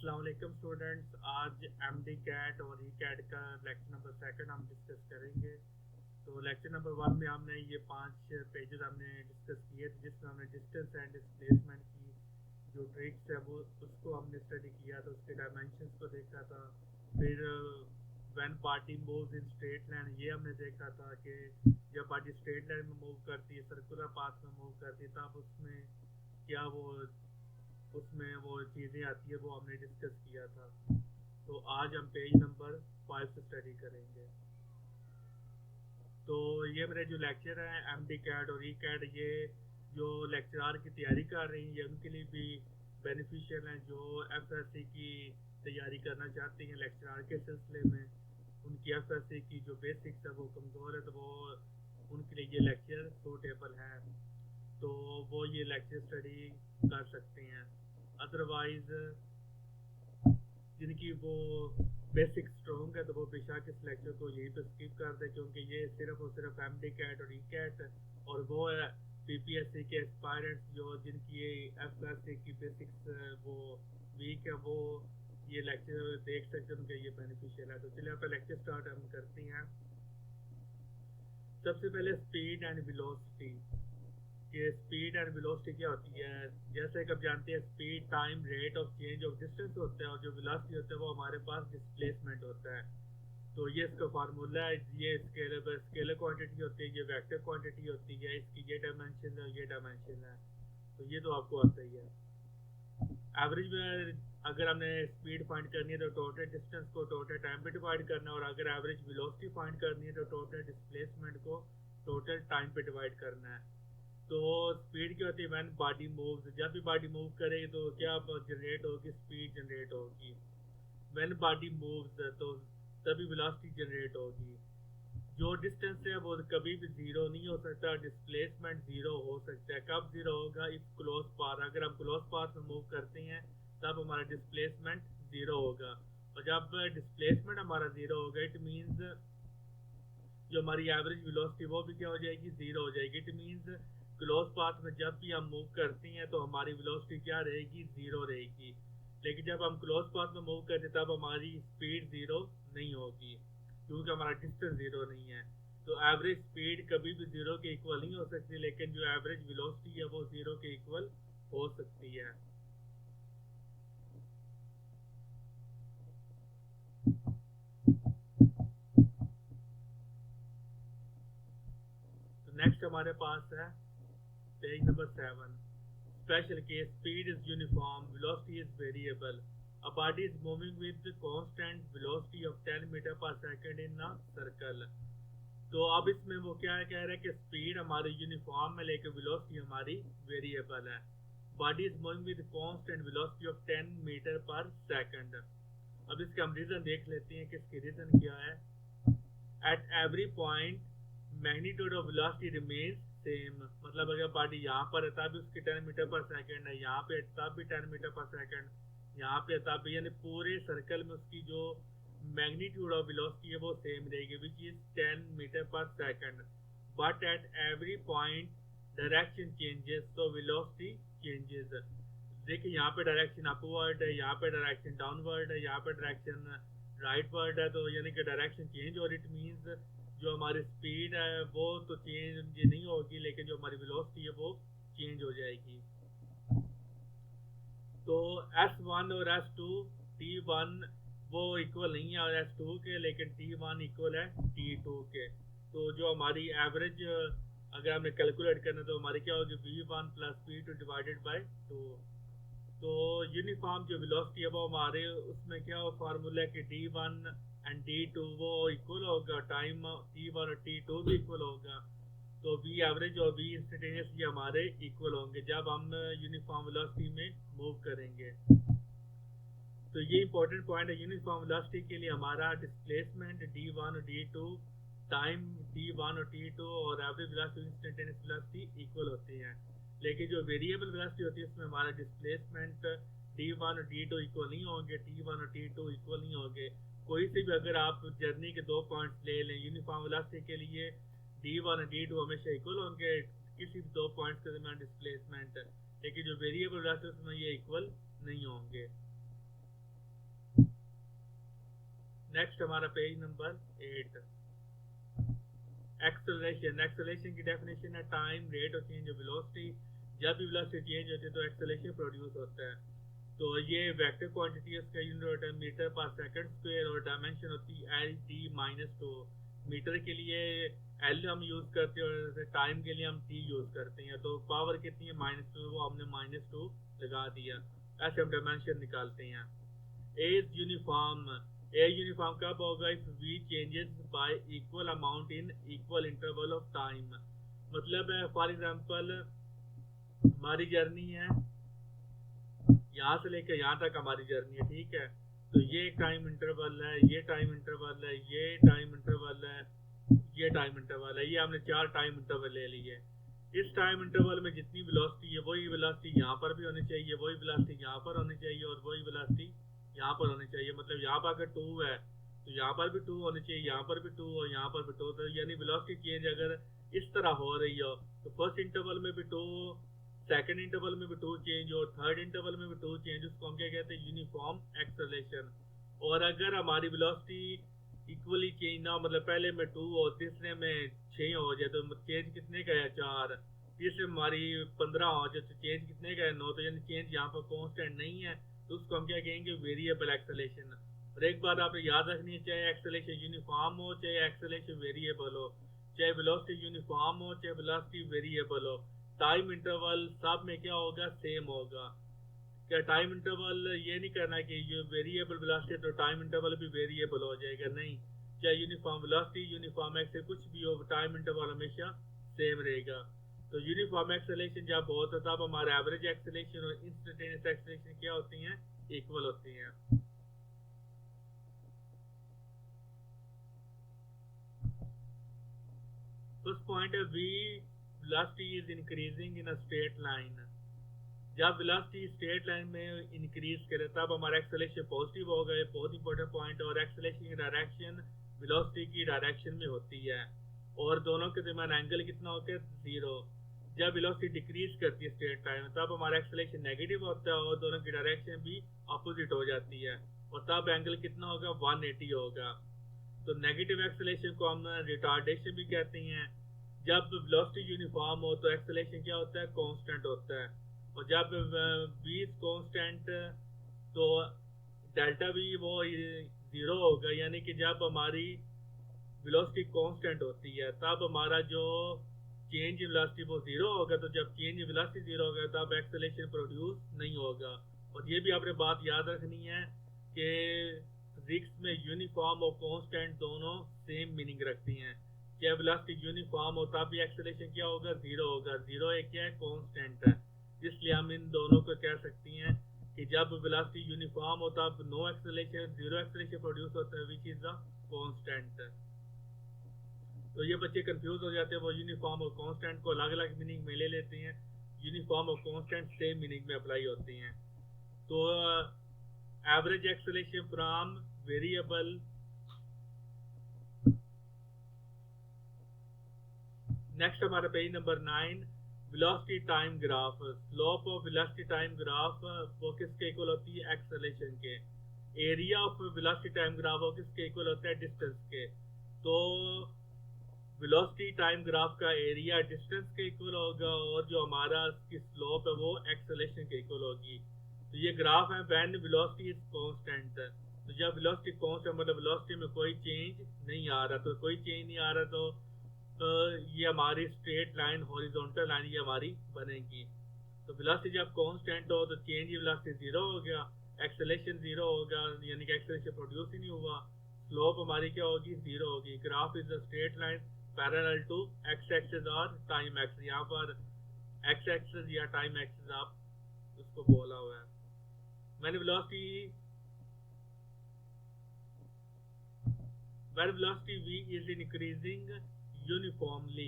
अस्सलाम वालेकुम स्टूडेंट्स। आज एमडी कैट और ई कैट का लेक्चर नंबर सेकंड हम डिस्कस करेंगे। तो लेक्चर नंबर वन में हमने ये 5 पेजेस हमने डिस्कस किए थे, जिसमें हमने डिस्टेंस एंड डिस्प्लेसमेंट की जो ट्रिक्स है वो उसको हमने स्टडी किया था, उसके डायमेंशंस को देखा था। फिर when party moves in straight line, ये हमने देखा था कि जब पार्टी स्ट्रेट लाइन में मूव करती है, सर्कुलर पाथ में मूव करती है, तब उसमें क्या वो उसमें वो चीज़ें आती है, वो हमने डिस्कस किया था। तो आज हम पेज नंबर 5 से स्टडी करेंगे। तो ये मेरे जो लेक्चर है एम डी कैट और ई कैट, ये जो लेक्चरार की तैयारी कर रही हैं, ये उनके लिए भी बेनिफिशियल हैं। जो एफ एस सी की तैयारी करना चाहती हैं लेक्चरार के सिलसिले में, उनकी एफ एस सी की जो बेसिक्स है वो कमज़ोर है, तो वो उनके लिए ये लेक्चर सूटेबल है, तो वो ये लेक्चर स्टडी कर सकते हैं। अदरवाइज जिनकी वो बेसिक स्ट्रॉन्ग है, तो वो बेशक इस लेक्चर को यहीं पे स्किप कर दे, क्योंकि ये सिर्फ और सिर्फ एम डी कैट और ई कैट और वो है पी पी एस सी के एस्पायरेंट्स जो जिनकी ये एफ एस सी की बेसिक्स वो वीक है, वो ये लेक्चर देख सकते हैं, उनके ये बेनिफिशियल है। तो चलिए आप लेक्चर स्टार्ट हम करते हैं। सबसे पहले स्पीड एंड वेलोसिटी। ये स्पीड एंड वेलोसिटी क्या होती है? जैसे कि आप जानते हैं, speed time rate of change of distance होता है, और जो वेलोसिटी होता है वो हमारे पास डिस्प्लेसमेंट होता है। तो ये इसका फार्मूला है। ये स्केलर क्वांटिटी होती है, ये वेक्टर क्वांटिटी होती है, इसकी ये डायमेंशन है, ये डायमेंशन है। तो ये तो आपको आता ही है। एवरेज में अगर हमने स्पीड फाइंड करनी है तो टोटल डिस्टेंस को टोटल टाइम पे डिवाइड करना है, और अगर एवरेज वेलोसिटी फाइंड करनी है तो टोटल डिस्प्लेसमेंट को टोटल टाइम पे डिवाइड करना है। तो स्पीड क्या होती है? व्हेन बॉडी मूव्स, जब भी बॉडी मूव करेगी तो क्या जनरेट होगी? स्पीड जनरेट होगी। व्हेन बॉडी मूव्स तो तभी वेलोसिटी जनरेट होगी। जो डिस्टेंस है वो कभी भी जीरो नहीं हो सकता, डिस्प्लेसमेंट जीरो हो सकता है। कब जीरो होगा? इफ क्लोज पाथ, अगर हम क्लोज पाथ में मूव करते हैं तब हमारा डिस्प्लेसमेंट जीरो होगा। और जब डिस्प्लेसमेंट हमारा जीरो होगा, इट मीन्स जो हमारी एवरेज वेलोसिटी वो भी क्या हो जाएगी? जीरो हो जाएगी। इट मीन्स क्लोज पाथ में जब भी हम मूव करते हैं तो हमारी वेलोसिटी क्या रहेगी? जीरो रहेगी। लेकिन जब हम क्लोज पाथ में मूव करते हैं तब हमारी स्पीड जीरो नहीं होगी, क्योंकि हमारा डिस्टेंस जीरो नहीं है। तो एवरेज स्पीड कभी भी जीरो के इक्वल नहीं हो सकती, लेकिन जो एवरेज वेलोसिटी है वो जीरो के इक्वल हो सकती है। तो नेक्स्ट हमारे पास है page number 7। Special case, speed is uniform, velocity is variable. A body is moving with the constant velocity of 10 metre per second in a circle. तो अब इसमें वो क्या कह रहा है कि स्पीड हमारी यूनिफॉर्म है, लेकिन वेलोसिटी हमारी वेरिएबल है। Body is moving with constant velocity of 10 metre per second. अब इसका हम रीजन देख लेते हैं कि इसकी रीजन क्या है। At every point magnitude of velocity remains same, मतलब अगर बॉडी यहाँ पर है तब उसकी 10 मीटर पर सेकंड है, यहाँ पे तब भी 10 मीटर पर सेकंड, यहाँ पे तब भी, यानी पूरे सर्कल में उसकी जो मैग्नीट्यूड ऑफ वेलोसिटी है वो सेम रहेगी, which is 10 metre per second. But at every point direction changes, तो वेलोसिटी चेंजेस। देखिए यहाँ पे डायरेक्शन अपवर्ड है, यहाँ पे डायरेक्शन डाउनवर्ड है, यहाँ पे डायरेक्शन राइट वर्ड है, तो यानी कि डायरेक्शन चेंज, और इट मीन्स जो हमारी स्पीड है वो तो चेंज नहीं होगी, लेकिन जो हमारी वेलोसिटी है वो चेंज हो जाएगी। तो S1 और S2, T1 वो इक्वल नहीं है और S2 के, लेकिन T1 इक्वल है T2 के। तो जो हमारी एवरेज अगर हमने कैलकुलेट करना तो हमारी क्या होगी? V1 plus V2 divided by 2। तो यूनिफॉर्म जो वेलोसिटी है वो हमारे उसमें क्या हो फार्मूला है कि D1 एंड D2 वो इक्वल होगा, टाइम T1 और T2 भी इक्वल होगा। तो V एवरेज और V इंस्टेंटेनियस ये हमारे इक्वल होंगे जब हम यूनिफॉर्म वेलोसिटी में मूव करेंगे। तो ये इंपॉर्टेंट पॉइंट है। यूनिफॉर्म वेलोसिटी के लिए हमारा डिस्प्लेसमेंट D1 और D2, टाइम T1 और T2 और average velocity instantaneous velocity equal होती हैं। लेकिन जो वेरिएबल वेलोसिटी होती है उसमें हमारा डिस्प्लेसमेंट D1 और D2 इक्वल नहीं होंगे, T1 और T2 इक्वल नहीं होंगे। कोई से भी अगर आप जर्नी के दो पॉइंट्स ले लें यूनिफॉर्म वेलोसिटी के लिए, D1 और D2 हमेशा इक्वल होंगे किसी भी दो पॉइंट्स के दरमियान डिस्प्लेसमेंट, लेकिन जो वेरिएबल वेलोसिटी उसमें ये इक्वल नहीं होंगे। नेक्स्ट हमारा पेज नंबर 8, एक्सेलरेशन। एक्सेलरेशन की डेफिनेशन है time rate of change of velocity. जब भी वेलोसिटी चेंज होती है तो एक्सेलरेशन प्रोड्यूस होता है। तो ये वेक्टर क्वांटिटी है, उसका यूनिट होता है मीटर पर सेकंड स्क्वायर और डायमेंशन होती है एल टी माइनस 2। मीटर के लिए एल हम यूज़ करते हैं और टाइम के लिए हम टी यूज़ करते हैं। तो पावर कितनी है -2, वो हमने -2 लगा दिया। ऐसे हम डायमेंशन निकालते हैं। A is uniform. A uniform कब होगा? If we changes by equal amount in equal interval of time. मतलब है फॉर एग्जांपल हमारी जर्नी है यहाँ से लेकर यहाँ तक हमारी जर्नी है, ठीक है। तो ये टाइम इंटरवल है, ये टाइम इंटरवल है, ये टाइम इंटरवल है, ये टाइम इंटरवल है। ये हमने 4 टाइम इंटरवल ले लिए। इस टाइम इंटरवल में जितनी वेलोसिटी है वही वेलोसिटी यहाँ पर भी होनी चाहिए, वही वेलोसिटी यहाँ पर होनी चाहिए और वही वेलोसिटी यहाँ पर होनी चाहिए। मतलब यहाँ पर अगर 2 है तो यहाँ पर भी 2 होनी चाहिए, यहाँ पर भी 2 और यहाँ पर भी 2। तो यानी वेलोसिटी चेंज अगर इस तरह हो रही हो तो फर्स्ट इंटरवल में भी 2, सेकंड इंटरवल में भी 2 चेंज और थर्ड इंटरवल में भी 2 चेंज, उसको हम क्या कहते हैं? Uniform acceleration. और अगर हमारी वेलोसिटी इक्वली चेंज ना हो, मतलब पहले में 2 और तीसरे में 6 हो जाए तो चेंज कितने का है? 4। तीसरे में हमारी 15 हो जाए तो चेंज कितने का है? 9। तो यानी चेंज यहाँ पर कॉन्स्टेंट नहीं है, तो उसको हम क्या कहेंगे? Variable acceleration. और एक बात आपने याद रखनी है, चाहे एक्सेलरेशन यूनिफॉर्म हो चाहे एक्सेलरेशन वेरिएबल हो, चाहे वेलोसिटी यूनिफॉर्म हो चाहे वेलोसिटी वेरिएबल हो, टाइम इंटरवल सब में क्या होगा? सेम होगा। क्या टाइम इंटरवल ये नहीं करना कि ये वेरिएबल वेलोसिटी तो टाइम इंटरवल भी वेरिएबल हो जाएगा, नहीं। चाहे यूनिफॉर्म वेलोसिटी यूनिफॉर्म एक्सेल कुछ भी हो, टाइम इंटरवल हमेशा सेम रहेगा। तो यूनिफॉर्म एक्सेलरेशन जब होता है तब हमारा एवरेज एक्सेलरेशन और इंस्टेंटेनियस एक्सेलरेशन क्या होती हैं? इक्वल होती हैं। फर्स्ट पॉइंट है V velocity is increasing in a straight line. जब वेलोसिटी स्ट्रेट लाइन में इंक्रीज करे तब हमारा एक्सेलरेशन पॉजिटिव होगा। ये बहुत इंपॉर्टेंट पॉइंट है। और एक्सेलरेशन की डायरेक्शन वेलोसिटी की डायरेक्शन में होती है और दोनों के दरमियान एंगल कितना होता है? 0। जब वेलोसिटी डिक्रीज करती है स्ट्रेट लाइन में तब हमारा एक्सेलरेशन नेगेटिव होता है और दोनों की डायरेक्शन भी अपोजिट हो जाती है और तब एंगल कितना होगा? 180 होगा। तो नेगेटिव एक्सेलरेशन को हम रिटार्डेशन भी कहते हैं। जब वेलोसिटी यूनिफॉर्म हो तो एक्सेलरेशन क्या होता है? कांस्टेंट होता है। और जब v कांस्टेंट तो डेल्टा v वो 0 होगा। यानी कि जब हमारी वेलोसिटी कांस्टेंट होती है तब हमारा जो चेंज इन वेलोसिटी वो 0 होगा। तो जब चेंज इन वेलोसिटी 0 होगा तब एक्सेलरेशन प्रोड्यूस नहीं होगा। और ये भी आपने बात याद रखनी है कि फिजिक्स में यूनिफॉर्म और कांस्टेंट दोनों सेम मीनिंग रखती हैं। चाहे वेलोसिटी यूनिफॉर्म हो तब भी एक्सेलरेशन क्या होगा? 0 होगा। 0 एक क्या है? कांस्टेंट है। इसलिए हम इन दोनों को कह सकती हैं कि जब वेलोसिटी यूनिफॉर्म हो तब नो एक्सेलरेशन, 0 एक्सेलरेशन प्रोड्यूस होता है, विच इज द कांस्टेंट। तो ये बच्चे कंफ्यूज हो जाते हैं, वो यूनिफॉर्म और कांस्टेंट को अलग अलग मीनिंग में ले लेते हैं। यूनिफॉर्म और कांस्टेंट सेम मीनिंग में अप्लाई होती हैं। तो average acceleration from variable. Next हमारा page number 9, velocity time graph. Slope of velocity time graph वो किसके इक्वल होती है? एक्सेलरेशन के। Area of velocity time graph वो किसके इक्वल होता है? डिस्टेंस के। तो वेलोसिटी टाइम ग्राफ का एरिया डिस्टेंस के इक्वल होगा और जो हमारा इसकी स्लोप है वो एक्सेलरेशन के इक्वल होगी। तो ये ग्राफ है व्हेन वेलोसिटी इज कांस्टेंट। तो जब वेलोसिटी कांस्टेंट मतलब वेलोसिटी में कोई चेंज नहीं आ रहा, तो कोई चेंज नहीं आ रहा तो ये हमारी स्ट्रेट लाइन हॉरिजॉन्टल लाइन ये हमारी बनेगी। तो वेलोसिटी जब कांस्टेंट हो तो चेंज इन वेलोसिटी 0 हो गया, एक्सेलरेशन 0 होगा, यानी कि एक्सेलरेशन प्रोड्यूस ही नहीं हुआ। स्लोप हमारी क्या होगी? 0 होगी। Graph is a straight line parallel to X axis और टाइम एक्सिस। यहाँ पर एक्स एक्सिस या टाइम एक्सिस आप उसको बोला हुआ है। when velocity v is increasing uniformly,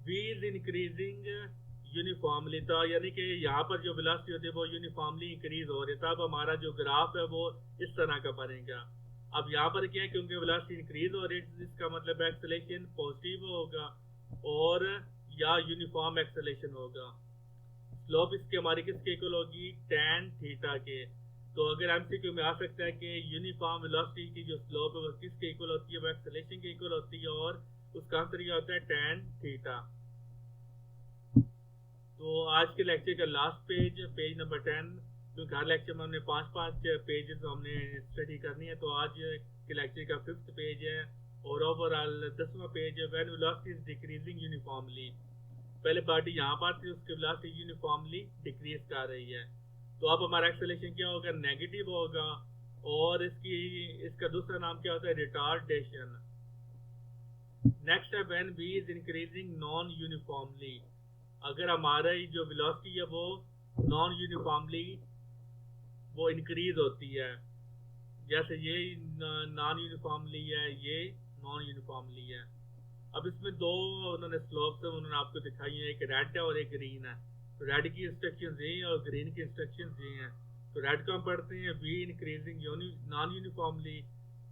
v is increasing uniformly. तो यानी कि यहाँ पर जो वेलोसिटी होती है वो यूनिफॉर्मली इंक्रीज हो रही है, तब हमारा जो ग्राफ है वो इस तरह का बनेगा। अब यहाँ पर क्या है, क्योंकि वेलोसिटी इंक्रीज हो रही है इसका मतलब एक्सेलरेशन पॉजिटिव होगा और या यूनिफॉर्म एक्सेलरेशन होगा। स्लोप इसकी हमारी किसके इक्वल होगी? tan थीटा के। तो अगर एमसीक्यू में आ सकता है कि यूनिफॉर्म वेलोसिटी की जो स्लोप है वो किसके इक्वल होती है, वो एक्सेलरेशन के इक्वल होती है, और उसका आंसर क्या होता है tan थीटा। तो आज के लेक्चर का लास्ट पेज नंबर 10, क्योंकि हर लेक्चर में हमने 5-5 पेजेस हमने स्टडी करनी है, तो आज के लेक्चर का 5th पेज है और ओवरऑल 10वां पेज है। When velocity is decreasing uniformly, पहले पार्टी यहाँ पर थी, उसकी वेलोसिटी यूनिफॉर्मली डिक्रीज कर रही है, तो अब हमारा एक्सेलरेशन क्या होगा, नेगेटिव होगा। और इसका दूसरा नाम क्या होता है, रिटार्डेशन। नेक्स्ट है when v is increasing non uniformly, अगर हमारा जो वेलोसिटी है वो नॉन यूनिफॉर्मली वो इंक्रीज होती है, जैसे ये नॉन यूनिफॉर्मली है, ये नॉन यूनिफॉर्मली है। अब इसमें दो उन्होंने स्लोप्स है, उन्होंने आपको दिखाई है, एक रेड है और एक ग्रीन है। तो रेड की इंस्ट्रक्शंस ये हैं और ग्रीन की इंस्ट्रक्शंस ये हैं। तो रेड को हम पढ़ते हैं v increasing non uniformly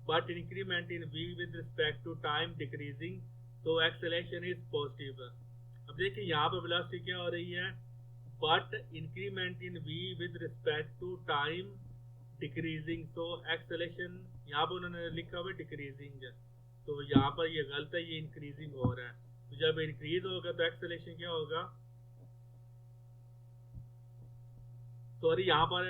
but increment in v with respect to time decreasing, तो एक्सेलरेशन इज पॉजिटिव। अब देखिए यहाँ पर वेलोसिटी क्या हो रही है, but increment in v with respect to time decreasing, तो एक्सेलरेशन यहाँ पर उन्होंने लिखा हुआ है डिक्रीजिंग, तो यहाँ पर ये गलत है, ये इंक्रीजिंग हो रहा है। तो जब इंक्रीज होगा तो एक्सेलरेशन क्या होगा, सॉरी यहाँ पर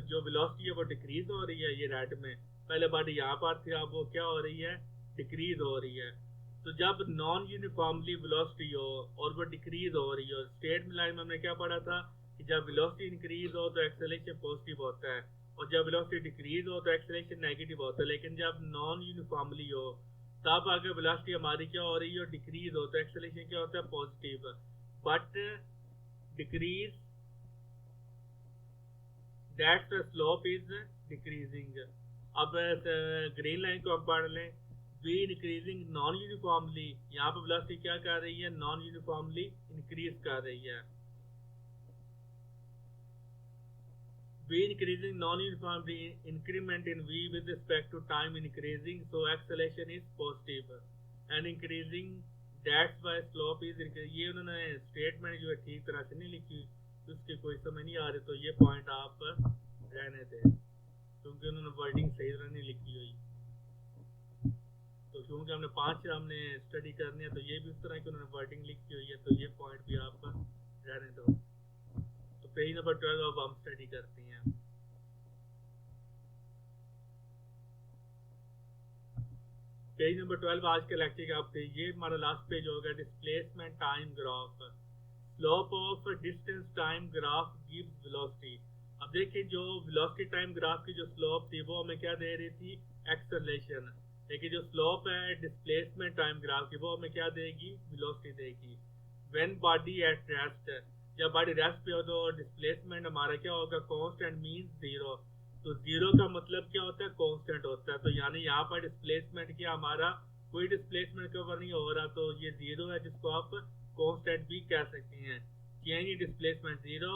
जो वेलोसिटी है वो डिक्रीज हो रही है, ये रेड में पहले बार यहाँ पर थी, अब वो क्या हो रही है, डिक्रीज हो रही है। तो जब नॉन यूनिफॉर्मली वेलोसिटी हो और वो डिक्रीज हो रही हो, स्ट्रेट लाइन में हमने क्या पढ़ा था कि जब वेलोसिटी इंक्रीज हो तो एक्सेलरेशन पॉजिटिव होता है, और जब वेलोसिटी डिक्रीज हो तो एक्सेलरेशन नेगेटिव होता है। लेकिन जब नॉन यूनिफॉर्मली हो तब अगर वेलोसिटी हमारी क्या हो रही है, डिक्रीज हो, तो एक्सेलरेशन क्या होता है, positive. But decrease that the slope is decreasing. अब ग्रीन लाइन को हम पढ़ लें, v इंक्रीजिंग नॉन यूनिफॉर्मली, यहाँ पर वेलोसिटी क्या कर रही है, नॉन यूनिफॉर्मली इंक्रीज कर रही है। v increasing non-uniformly, increment in v with respect to time increasing, so acceleration is positive and increasing, that's why slope is increasing। ये उन्होंने स्टेटमेंट जो है ठीक तरह से नहीं लिखी, तो उसकी कोई समझ नहीं आ रही, तो ये पॉइंट आप रहने दें, क्योंकि उन्होंने वर्डिंग सही तरह नहीं लिखी हुई। तो क्योंकि हमने 5 हमने स्टडी करनी है, तो ये भी उस तरह की उन्होंने वर्डिंग लिखी हुई है, तो ये पॉइंट भी आप रहने दो। तो पेज नंबर 12 अब हम स्टडी करते हैं। पेज नंबर 12 आज के लेक्चर का आप, ये हमारा लास्ट पेज होगा, displacement time graph. Slope of distance time graph gives velocity. अब देखिए जो वेलोसिटी टाइम ग्राफ की जो स्लोप थी वो हमें क्या दे रही थी, एक्सेलरेशन। लेकिन जो स्लोप है डिस्प्लेसमेंट टाइम ग्राफ की वो हमें क्या देगी, वेलोसिटी देगी। व्हेन बॉडी एट रेस्ट, जब बॉडी रेस्ट पे हो तो डिस्प्लेसमेंट हमारा क्या होगा, कांस्टेंट मींस जीरो। तो जीरो का मतलब क्या होता है, कांस्टेंट होता है। तो यानी यहाँ पर डिस्प्लेसमेंट क्या, हमारा कोई डिस्प्लेसमेंट कवर नहीं हो रहा, तो ये जीरो है, जिसको आप कांस्टेंट भी कह सकते हैं। Change in displacement zero,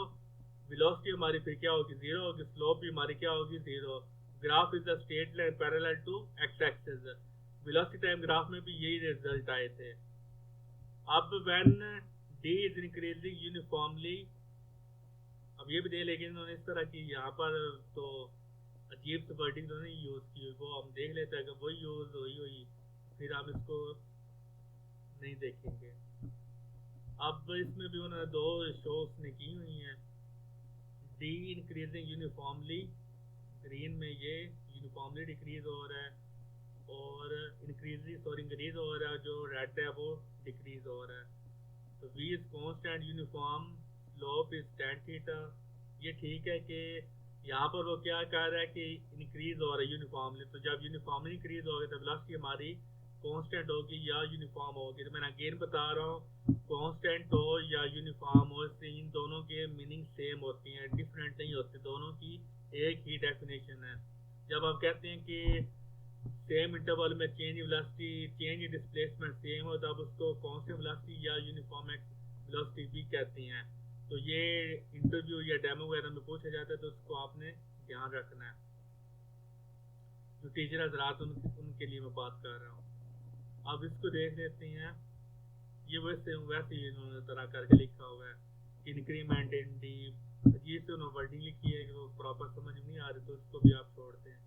velocity हमारी फिर क्या होगी, जीरो होगी, स्लोप भी हमारी क्या होगी, zero. Graph is the straight line parallel to X axis. Velocity time graph में भी यही रिजल्ट आए थे। अब when D is increasing uniformly, अब ये भी दे, लेकिन उन्होंने इस तरह की यहाँ पर तो अजीब से वर्डिंग तो नहीं यूज़ की, वो हम देख लेते हैं, अगर वही यूज़ हुई फिर हम इसको नहीं देखेंगे। अब इसमें भी उन्होंने 2 शोज ने की हुई हैं, डी इंक्रीजिंग यूनिफॉर्मली, ग्रीन में ये यूनिफॉर्मली डिक्रीज हो रहा है, और इंक्रीज हो रहा है, जो रेड है वो डिक्रीज हो रहा है। तो V is constant uniform, slope is tan theta. ये ठीक है कि यहाँ पर वो क्या कह रहा है कि इंक्रीज हो रहा है यूनिफॉर्मली, तो जब यूनिफॉर्मली इंक्रीज होगी तो वेलोसिटी हमारी कांस्टेंट होगी या यूनिफॉर्म होगी। तो मैं अगेन बता रहा हूँ, कांस्टेंट हो या यूनिफॉर्म हो, इन दोनों के मीनिंग सेम होती हैं, डिफरेंट नहीं होती, दोनों की एक ही डेफिनेशन है। जब आप कहते हैं कि सेम इंटरवल में change velocity, change displacement same हो, तब उसको कांस्टेंट वेलोसिटी या यूनिफॉर्म वेलोसिटी भी कहते हैं। तो ये इंटरव्यू या डेमो वगैरह में पूछा जाता है, तो उसको आपने ध्यान रखना है। जो टीचर हजरात उनके लिए मैं बात कर रहा हूँ। अब इसको देख लेते हैं, ये वैसे ही इन्होंने तरह करके लिखा हुआ है, इंक्रीमेंट इन डी अजीब से उन्होंने वर्डिंग लिखी है कि वो प्रॉपर समझ नहीं आ रही, तो उसको भी आप छोड़ दें।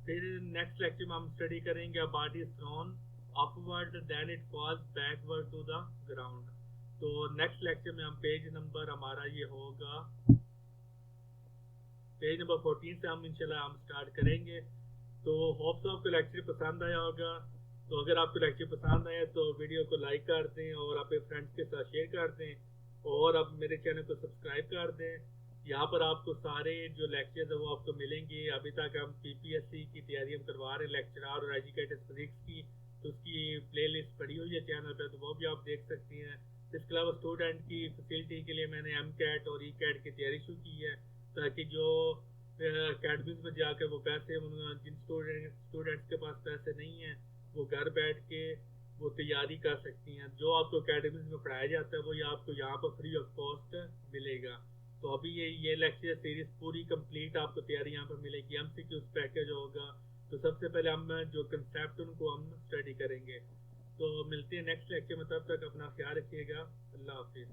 फिर नेक्स्ट लेक्चर में हम स्टडी करेंगे a body is thrown upward then it falls backward to the ground. तो नेक्स्ट लेक्चर में हम पेज नंबर हमारा ये होगा पेज नंबर 14 से हम इंशाल्लाह हम स्टार्ट करेंगे। तो होप्स आपको लेक्चर पसंद आया होगा। तो अगर आपको लेक्चर पसंद आया तो वीडियो को लाइक कर दें और अपने फ्रेंड्स के साथ शेयर कर दें और आप मेरे चैनल को सब्सक्राइब कर दें। यहाँ पर आपको सारे जो लेक्चर्स है वो आपको मिलेंगे। अभी तक हम पीपीएससी की तैयारी हम करवा रहे हैं लेक्चरार और एजुकेटेड फिजिक्स की, तो उसकी प्लेलिस्ट पड़ी हुई है चैनल पर, तो वो भी आप देख सकती हैं। इसके अलावा स्टूडेंट की फैसिलिटी के लिए मैंने एम कैट और ई कैट की तैयारी शुरू की है, ताकि जो अकेडमीज में जाकर वो पैसे जिन स्टूडेंट्स के पास पैसे नहीं हैं वो घर बैठ के वो तैयारी कर सकती हैं। जो आपको अकेडमीज में पढ़ाया जाता है वो आपको यहाँ पर फ्री ऑफ कॉस्ट मिलेगा। तो अभी ये लेक्चर सीरीज पूरी कंप्लीट आपको तैयारी यहाँ पर मिलेगी। एमसीक्यूज पैकेज होगा, तो सबसे पहले हम जो कंसेप्ट उनको हम स्टडी करेंगे। तो मिलते हैं नेक्स्ट लेक्चर में, तब तक अपना ख्याल रखिएगा। अल्लाह हाफिज़।